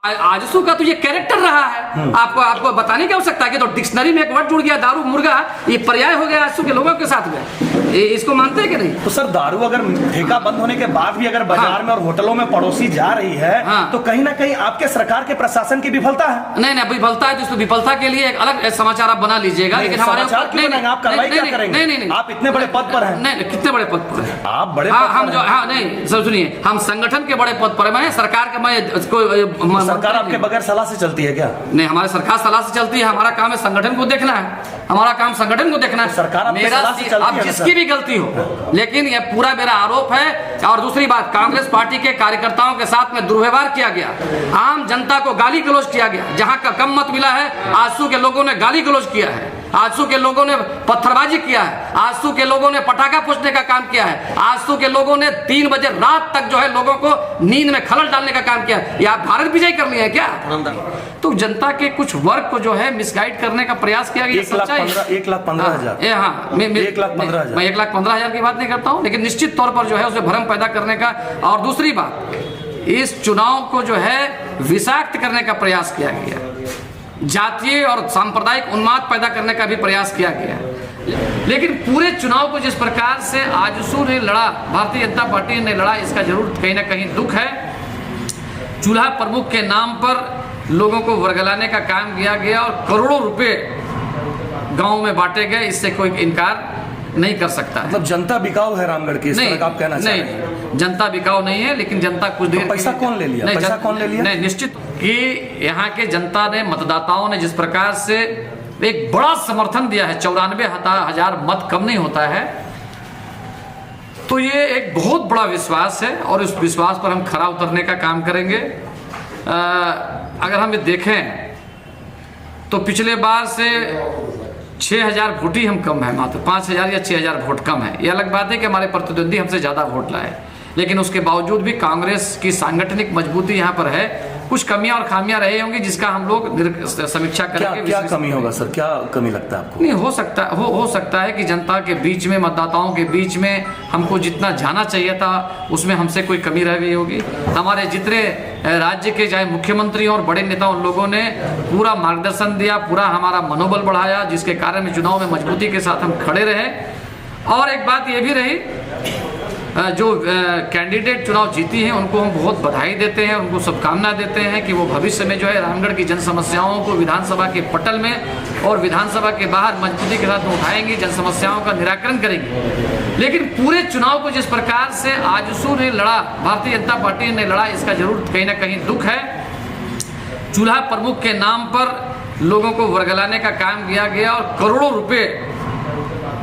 आजसू का तो ये कैरेक्टर रहा है। आपको बताने की आवश्यकता है कि तो डिक्शनरी में एक वर्ड जुड़ गया दारू मुर्गा, ये पर्याय हो गया आजसू के लोगों के साथ में। इसको मानते हैं कि नहीं? तो सर दारू अगर ठेका बंद होने के बाद भी अगर बाजार में और होटलों में पड़ोसी जा रही है, तो कहीं ना कहीं आपके सरकार के प्रशासन की विफलता है। नहीं विफलता है तो इस विफलता के लिए एक अलग समाचार आप बना लीजिएगा, लेकिन हमारे आप कार्रवाई क्या करेंगे? नहीं, आप इतने बड़े पद पर हैं। नहीं, कितने बड़े पद पर हैं आप? बड़े हम जो नहीं सब सुनिए, हम संगठन के बड़े पद पर हैं, सरकार के मैं सरकार आपके बगैर सलाह से चलती है क्या? नहीं, हमारी सरकार सलाह से चलती है। हमारा काम है संगठन को देखना है, हमारा काम संगठन को देखना है। सरकार मेरा अब जिसकी भी गलती हो, लेकिन यह पूरा मेरा आरोप है। और दूसरी बात, कांग्रेस पार्टी के कार्यकर्ताओं के साथ में दुर्व्यवहार किया गया, आम जनता को गाली गलौज किया गया। जहां का कम मत मिला है, आजसू के लोगों ने गाली गलौज किया है, आजसू के लोगों ने पत्थरबाजी किया है, आजसू के लोगों ने पटाखा फोड़ने का काम किया है, आजसू के लोगों ने 3 बजे रात तक जो है लोगों को नींद में खलल डालने का काम किया। ये आप भारत विजय कर लिए हैं क्या? तो जनता के कुछ वर्ग को जो है मिसगाइड करने का प्रयास किया गया। 1,15,000 हाँ, मैं 1,15,000 की बात नहीं करता हूँ, लेकिन निश्चित तौर पर जो है उसे भ्रम पैदा करने का, और दूसरी बात, इस चुनाव को जो है विषाक्त करने का प्रयास किया गया, जातीय और सांप्रदायिक उन्माद पैदा करने का भी प्रयास किया गया। लेकिन पूरे चुनाव को जिस प्रकार से आजसू ने लड़ा, भारतीय जनता पार्टी ने लड़ा, इसका जरूर कहीं ना कहीं दुख है। चूल्हा प्रमुख के नाम पर लोगों को वर्गलाने का काम किया गया और करोड़ों रुपए गांव में बांटे गए, इससे कोई इनकार नहीं कर सकता है। मतलब जनता बिकाऊ है रामगढ़ की, इस तरह का आप कहना चाह रहे हैं? नहीं, जनता बिकाऊ नहीं है, लेकिन जनता कुछ देर पैसा कौन ले लिया? पैसा कौन ले लिया? नहीं, निश्चित कि यहाँ के जनता ने, मतदाताओं ने जिस प्रकार से एक बड़ा समर्थन दिया है, 94,000 मत कम नहीं होता है, तो ये एक बहुत बड़ा विश्वास है और उस विश्वास पर हम खरा उतरने का काम करेंगे। अगर हम ये देखें तो पिछले बार से 6,000 वोट ही हम कम है, मात्र 5,000 या 6,000 वोट कम है। ये अलग बात है कि हमारे प्रतिद्वंदी हमसे ज़्यादा वोट लाए, लेकिन उसके बावजूद भी कांग्रेस की सांगठनिक मजबूती यहाँ पर है। कुछ कमियां और खामियां रही होंगी जिसका हम लोग समीक्षा करेंगे। क्या कमी होगा सर? क्या कमी लगता है आपको? नहीं, हो सकता है कि जनता के बीच में, मतदाताओं के बीच में हमको जितना जाना चाहिए था उसमें हमसे कोई कमी रह गई होगी। हमारे जितने राज्य के चाहे मुख्यमंत्री और बड़े नेता, उन लोगों ने पूरा मार्गदर्शन दिया, पूरा हमारा मनोबल बढ़ाया, जिसके कारण चुनाव में मजबूती के साथ हम खड़े रहे। और एक बात ये भी रही, जो कैंडिडेट चुनाव जीती हैं उनको हम बहुत बधाई देते हैं, उनको शुभकामना देते हैं कि वो भविष्य में जो है रामगढ़ की जन समस्याओं को विधानसभा के पटल में और विधानसभा के बाहर मजबूती के साथ उठाएंगी, जन समस्याओं का निराकरण करेंगी। लेकिन पूरे चुनाव को जिस प्रकार से आजसू ने लड़ा, भारतीय जनता पार्टी ने लड़ा, इसका जरूर कहीं ना कहीं दुख है। चूल्हा प्रमुख के नाम पर लोगों को वर्गलाने का काम किया गया और करोड़ों रुपए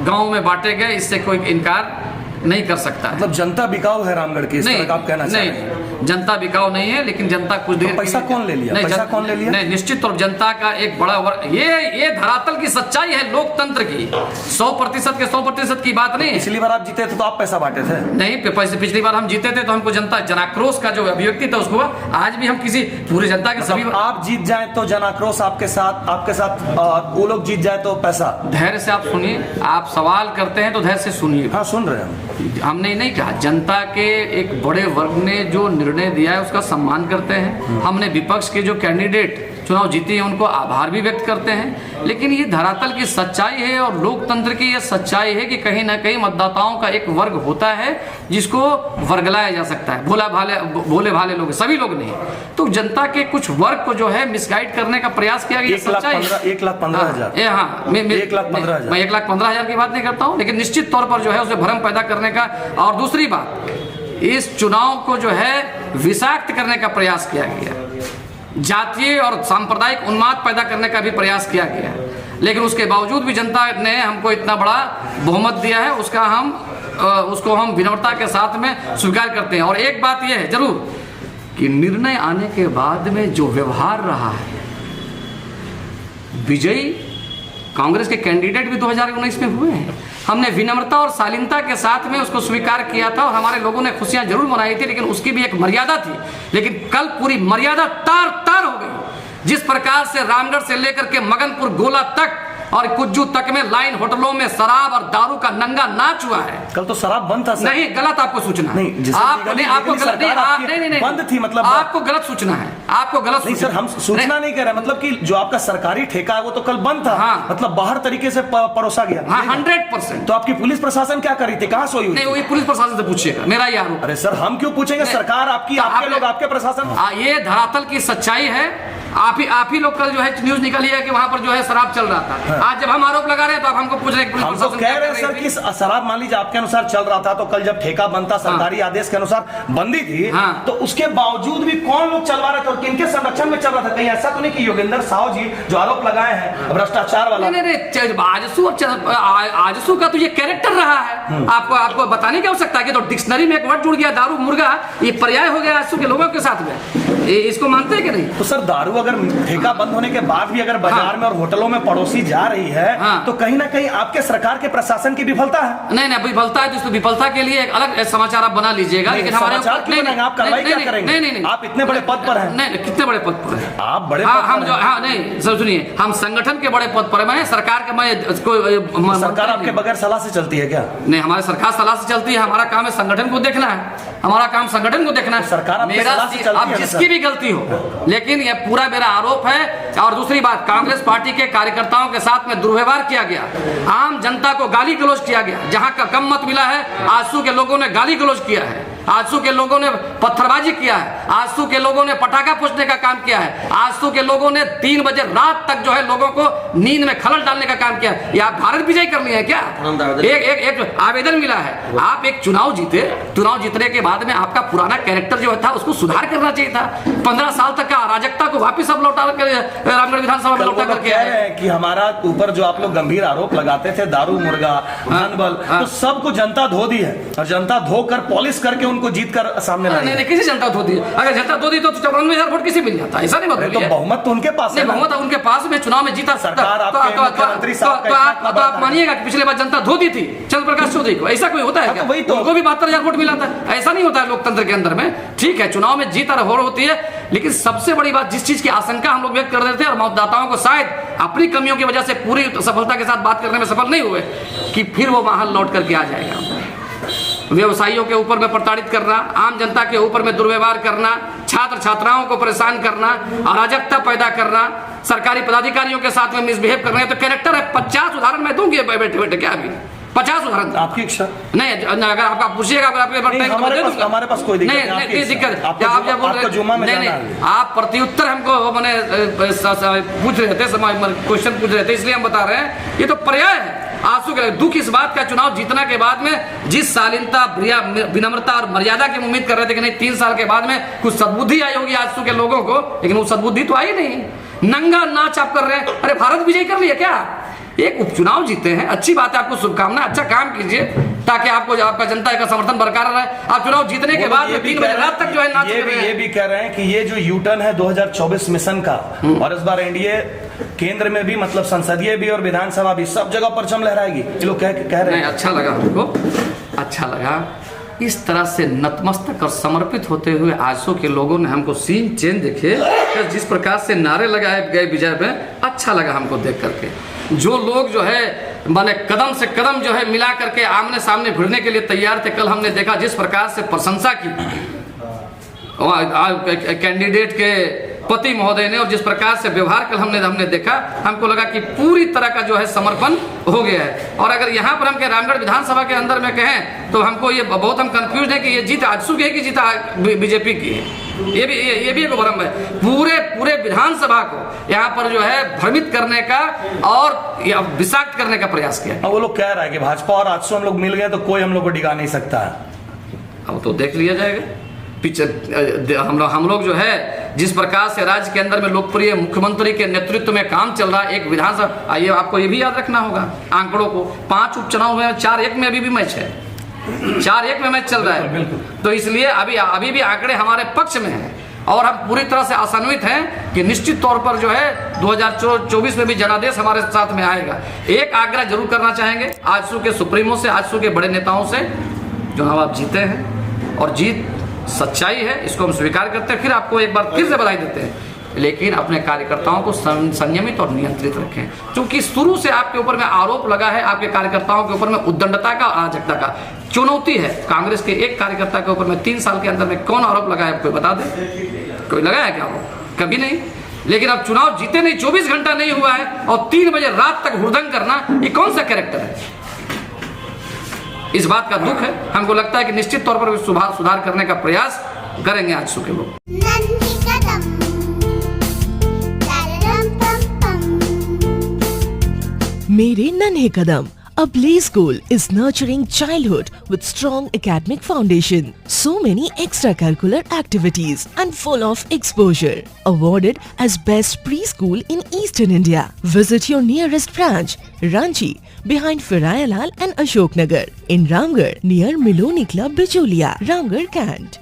गाँव में बांटे गए, इससे कोई इनकार नहीं कर सकता है। मतलब जनता बिकाऊ है रामगढ़ की, इस तरह का आप कहना चाह रहे हैं? नहीं, जनता बिकाऊ नहीं है, लेकिन जनता कुछ देर पैसा कौन ले लिया? पैसा कौन ले लिया? नहीं, निश्चित तौर जनता का एक बड़ा वर्ग, ये धरातल की सच्चाई है लोकतंत्र की। 100% के 100% की बात नहीं। पिछली बार आप जीते थे तो आप पैसा बांटे थे? नहीं, पिछली बार हम जीते थे तो हमको जनता जनाक्रोश का जो अभिव्यक्ति था उसको, आज भी हम किसी पूरी जनता के सभी, आप जीत जाए तो जनाक्रोश आपके साथ, वो लोग जीत जाए तो पैसा। धैर्य से आप सुनिए, आप सवाल करते हैं तो धैर्य से सुनिए। हाँ, सुन रहे हैं। हमने नहीं कहा, जनता के एक बड़े वर्ग ने जो निर्णय दिया है उसका सम्मान करते हैं। हमने विपक्ष के जो कैंडिडेट चुनाव जीते हैं उनको आभार भी व्यक्त करते हैं। लेकिन ये धरातल की सच्चाई है और लोकतंत्र की ये सच्चाई है कि कहीं ना कहीं मतदाताओं का एक वर्ग होता है जिसको वर्गलाया जा सकता है। भोले भाले लोग, सभी लोग नहीं। तो जनता के कुछ वर्ग को जो है मिसगाइड करने का प्रयास किया गया। 1,15,000। हाँ, मैं 1,15,000 की बात नहीं करता हूँ, लेकिन निश्चित तौर पर जो है उसे भ्रम पैदा करने का, और दूसरी बात, इस चुनाव को जो है विषाक्त करने का प्रयास किया गया, जातीय और सांप्रदायिक उन्माद पैदा करने का भी प्रयास किया गया। लेकिन उसके बावजूद भी जनता ने हमको इतना बड़ा बहुमत दिया है, उसको हम विनम्रता के साथ में स्वीकार करते हैं। और एक बात यह है जरूर कि निर्णय आने के बाद में जो व्यवहार रहा है, विजयी कांग्रेस के कैंडिडेट भी 2019 में हुए हैं, हमने विनम्रता और शालीनता के साथ में उसको स्वीकार किया था और हमारे लोगों ने खुशियां जरूर मनाई थी, लेकिन उसकी भी एक मर्यादा थी। लेकिन कल पूरी मर्यादा तार तार हो गई। जिस प्रकार से रामगढ़ से लेकर के मगनपुर गोला तक और कुज्जू तक में लाइन होटलों में शराब और दारू का नंगा नाच हुआ है। कल तो शराब बंद था सर। नहीं, गलत आपको सूचना है। नहीं, आपको गलत नहीं, बंद थी, मतलब आपको गलत सूचना है, आपको गलत नहीं सर, हम सूचना नहीं कह रहे, मतलब कि जो आपका सरकारी ठेका है वो तो कल बंद था। हाँ। मतलब बाहर तरीके से परोसा गया। हाँ, 100%। तो आपकी पुलिस प्रशासन क्या कर रही थी, कहाँ सोई हुई? नहीं, वही पुलिस प्रशासन से पूछिएगा, मेरा ये आरोप। अरे सर, हम क्यों पूछेंगे? सरकार आपकी, आपके लोग, आपके प्रशासन। ये धरातल की सच्चाई है। आप ही लोग कल जो है न्यूज निकाली है कि वहां पर जो है शराब चल रहा था। हाँ। आज जब हम आरोप लगा रहे हैं तो आप हमको पूछ रहे हैं हम तो कह रहे हैं सर कि शराब मान लीजिए आपके अनुसार चल रहा था, तो कल जब ठेका बंद था, सरकारी आदेश के अनुसार बंदी थी, हाँ। तो उसके बावजूद भी कौन लोग चलवा रहे थे और किनके संरक्षण में चल रहा था? कहीं ऐसा तो नहीं कि योगेंद्र साहू जी जो आरोप लगाए हैं भ्रष्टाचार वाला? आजसू का तो ये कैरेक्टर रहा है। आपको बताने की आवश्यकता है। तो डिक्शनरी में एक वर्ड जुड़ गया, दारू मुर्गा, ये पर्याय हो गया आजसू के लोगों के साथ में। इसको मानते हैं कि नहीं? तो सर, दारू अगर ठेका बंद होने के बाद भी अगर बाजार में और होटलों में पड़ोसी जा रही है, तो कहीं ना कहीं आपके सरकार के प्रशासन की विफलता है। नहीं, विफलता है तो विफलता के लिए एक अलग समाचार आप बना लीजिएगा। लेकिन हमारे आप कार्रवाई क्या करेंगे? नहीं, आप इतने बड़े पद पर हैं। नहीं, कितने बड़े पद पर हैं आप? बड़े हम जो नहीं सर, सुनिए, हम संगठन के बड़े पद पर हैं। सरकार के सरकार आपके बगैर सलाह से चलती है क्या? नहीं, हमारी सरकार सलाह से चलती है। हमारा काम है संगठन को देखना है, हमारा काम संगठन को देखना है। सरकार मेरा अब जिसकी भी गलती हो, लेकिन यह पूरा मेरा आरोप है। और दूसरी बात, कांग्रेस पार्टी के कार्यकर्ताओं के साथ में दुर्व्यवहार किया गया, आम जनता को गाली गलौज किया गया। जहां का कम मत मिला है, आजसू के लोगों ने गाली गलौज किया है, आजसू के लोगों ने पत्थरबाजी किया है, आजसू के लोगों ने पटाखा फोड़ने का काम किया है, आजसू के लोगों ने 3 बजे रात तक जो है लोगों को नींद में खलल डालने का काम किया है। आप भारत विजय कर लिए हैं क्या? एक आवेदन मिला है। आप एक चुनाव जीते, चुनाव जीतने के बाद में आपका पुराना कैरेक्टर जो था उसको सुधार करना चाहिए था। 15 साल तक का अराजकता को वापिस अब लौटा कर रामगढ़ विधानसभा में लौटा करके कह रहे हैं कि हमारा ऊपर जो आप लोग गंभीर आरोप लगाते थे, दारू मुर्गा, धन बल, तो सबको जनता धो दी है और जनता धोकर पॉलिश करके उनको जीत कर सामने लाई। नहीं, किसी जनता धो दी। अगर जनता धो दी तो 94,000 वोट किसी मिल जाता, ऐसा नहीं मतलब। तो बहुमत तो उनके पास है, बहुमत उनके पास में चुनाव में जीता सरकार। तो आप मानिएगा कि पिछले बार जनता धो दी थी चंद्र प्रकाश चौधरी को, ऐसा कोई होता है क्या? वही तो उनको भी 72,000 वोट मिला था। ऐसा नहीं होता है लोकतंत्र के अंदर में। ठीक है, चुनाव में जीत और हार होती है, लेकिन सबसे बड़ी बात, जिस चीज की आशंका हम लोग व्यक्त कर रहे थे और मतदाताओं को शायद अपनी कमियों की वजह से पूरी सफलता के साथ बात करने में सफल नहीं हुए, कि फिर वो माहौल लौट करके आ जाएगा। व्यवसायियों के ऊपर में प्रताड़ित करना, आम जनता के ऊपर में दुर्व्यवहार करना, छात्र छात्राओं को परेशान करना, अराजकता पैदा करना, सरकारी पदाधिकारियों के साथ में मिसबिहेव करना। तो कैरेक्टर है। 50 उदाहरण मैं दूंगी बैठे बैठे, क्या अभी 50 उदाहरण आपकी इच्छा नहीं। अगर आपका पूछिएगा, अगर आपके हमारे पास कोई दिक्कत नहीं दिक्कत। आप जब बोल रहे, आप प्रत्युत्तर हमको मैंने पूछ रहे थे, क्वेश्चन पूछ रहे थे, इसलिए हम बता रहे हैं ये तो पर्याय है। आंसू के दुख इस बात का, चुनाव जीतना के बाद में जिस शालीनता, विनम्रता और मर्यादा की उम्मीद कर रहे थे कि नहीं 3 साल के बाद में कुछ सद्बुद्धि आई होगी आंसू के लोगों को, लेकिन वो सद्बुद्धि तो आई नहीं। नंगा नाच आप कर रहे हैं। अरे भारत विजय कर लिया क्या? एक उपचुनाव जीते हैं, अच्छी बात है, आपको शुभकामना, अच्छा काम कीजिए ताकि आपको आपका जनता का समर्थन बरकरार रहे। आप चुनाव जीतने के बाद 3 बजे रात तक जो है नाच रहे हैं। ये भी कह रहे हैं कि ये जो यूटर्न है 2024 मिशन का, और इस बार एनडीए केंद्र में भी, मतलब संसदीय भी और विधानसभा भी, सब जगह परचम लहराएगी, ये लोग कह रहे हैं। अच्छा लगा हमको, अच्छा लगा। इस तरह से नतमस्तक और समर्पित होते हुए आजसू के लोगों ने हमको सीन चेंज देखे, जिस प्रकार से नारे लगाए गए विजय में, अच्छा लगा हमको देख करके। जो लोग जो है माने कदम से कदम जो है मिला करके आमने सामने भिड़ने के लिए तैयार थे, कल हमने देखा जिस प्रकार से प्रशंसा की कैंडिडेट के पति महोदय ने, और जिस प्रकार से व्यवहार कल हमने देखा, हमको लगा कि पूरी तरह का जो है समर्पण हो गया है। और अगर यहाँ पर हम कहें रामगढ़ विधानसभा के अंदर में कहें तो हमको ये बहुत हम कंफ्यूज है कि ये जीत आजसू की है कि जीत बीजेपी की है। ये भी एक भ्रम है। पूरे विधानसभा को यहाँ पर जो है भ्रमित करने का और विषाक्त करने का प्रयास किया। वो लोग कह रहा है कि भाजपा और आजसू हम लोग मिल गए तो कोई हम लोग को डिगा नहीं सकता है। अब तो देख लिया जाएगा। पीछे हम लोग जो है जिस प्रकार से राज्य के अंदर में लोकप्रिय मुख्यमंत्री के नेतृत्व में काम चल रहा है, एक विधानसभा, ये आपको ये भी याद रखना होगा आंकड़ों को। 5 उपचुनाव में 4-1 में अभी भी मैच है, 4-1 में मैच चल रहा है। तो इसलिए अभी भी आंकड़े हमारे पक्ष में हैं और हम पूरी तरह से आशान्वित हैं कि निश्चित तौर पर जो है 2024 में भी जनादेश हमारे साथ में आएगा। एक आग्रह जरूर करना चाहेंगे आजसू के सुप्रीमो से, आजसू के बड़े नेताओं से, चुनाव आप जीते हैं और जीत सच्चाई है, इसको हम स्वीकार करते हैं। फिर आपको एक बार फिर से बधाई देते हैं। लेकिन अपने कार्यकर्ताओं को संयमित और नियंत्रित रखें, क्योंकि शुरू से आपके ऊपर में आरोप लगा है, आपके कार्यकर्ताओं के ऊपर में उद्दंडता का, अराजकता का। चुनौती है कांग्रेस के एक कार्यकर्ता के ऊपर में 3 साल के अंदर में कौन आरोप लगाया, कोई बता दे? कोई लगाया क्या आरोप? कभी नहीं। लेकिन अब चुनाव जीते नहीं, 24 घंटा नहीं हुआ है और 3 बजे रात तक हुड़दंग करना, ये कौन सा कैरेक्टर है? इस बात का दुख है। हमको लगता है कि निश्चित तौर पर सुधार करने का प्रयास करेंगे आजसू के लोग। मेरे नन्हे कदम, a play school is nurturing childhood with strong academic foundation. So many extracurricular activities and full of exposure. Awarded as best preschool in Eastern India. Visit your nearest branch, Ranchi, behind Firayalal and Ashok Nagar. In Ramgarh, near Miloni Club, Bicholia, Ramgarh, Kant.